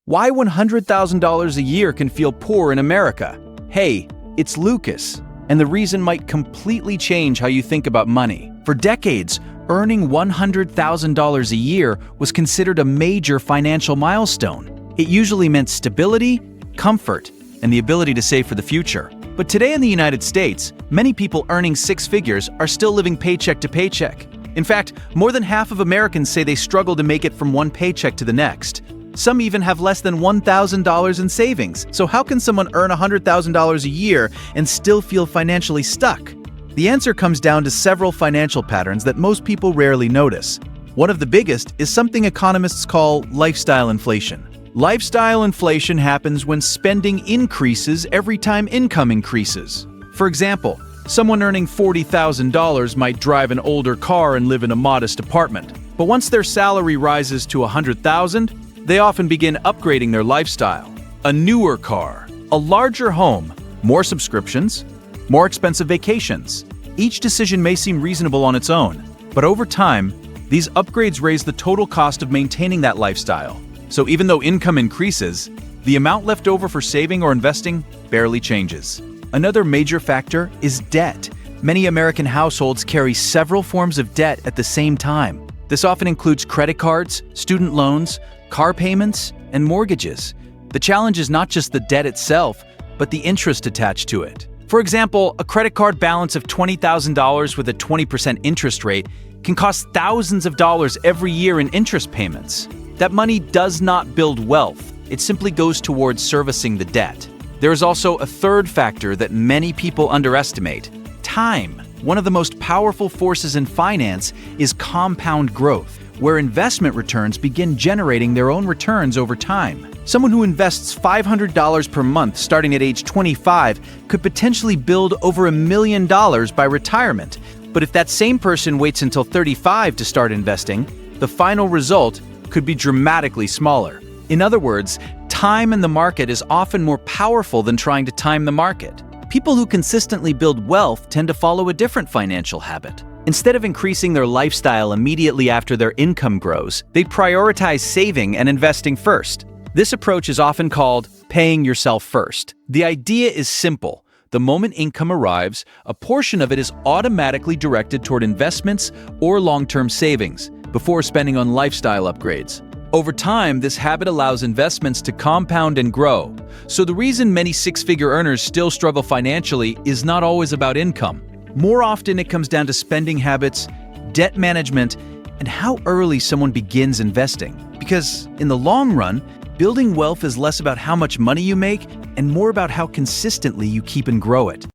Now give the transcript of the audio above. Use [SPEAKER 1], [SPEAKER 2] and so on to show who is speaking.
[SPEAKER 1] Why $100,000 a year can feel poor in America? Hey, it's Lucas, and the reason might completely change how you think about money. For decades, earning $100,000 a year was considered a major financial milestone. It usually meant stability, comfort, and the ability to save for the future. But today in the United States, many people earning six figures are still living paycheck to paycheck. In fact, more than half of Americans say they struggle to make it from one paycheck to the next. Some even have less than $1,000 in savings. So how can someone earn $100,000 a year and still feel financially stuck? The answer comes down to several financial patterns that most people rarely notice. One of the biggest is something economists call lifestyle inflation. Lifestyle inflation happens when spending increases every time income increases. For example, someone earning $40,000 might drive an older car and live in a modest apartment. But once their salary rises to $100,000, they often begin upgrading their lifestyle. A newer car, a larger home, more subscriptions, more expensive vacations. Each decision may seem reasonable on its own, but over time, these upgrades raise the total cost of maintaining that lifestyle. So even though income increases, the amount left over for saving or investing barely changes. Another major factor is debt. Many American households carry several forms of debt at the same time. This often includes credit cards, student loans, car payments, and mortgages. The challenge is not just the debt itself, but the interest attached to it. For example, a credit card balance of $20,000 with a 20% interest rate can cost thousands of dollars every year in interest payments. That money does not build wealth. It simply goes towards servicing the debt. There is also a third factor that many people underestimate: time. One of the most powerful forces in finance is compound growth, where investment returns begin generating their own returns over time. Someone who invests $500 per month starting at age 25 could potentially build over $1 million by retirement. But if that same person waits until 35 to start investing, the final result could be dramatically smaller. In other words, time in the market is often more powerful than trying to time the market. People who consistently build wealth tend to follow a different financial habit. Instead of increasing their lifestyle immediately after their income grows, they prioritize saving and investing first. This approach is often called paying yourself first. The idea is simple. The moment income arrives, a portion of it is automatically directed toward investments or long-term savings before spending on lifestyle upgrades. Over time, this habit allows investments to compound and grow. So the reason many six-figure earners still struggle financially is not always about income. More often, it comes down to spending habits, debt management, and how early someone begins investing. Because in the long run, building wealth is less about how much money you make and more about how consistently you keep and grow it.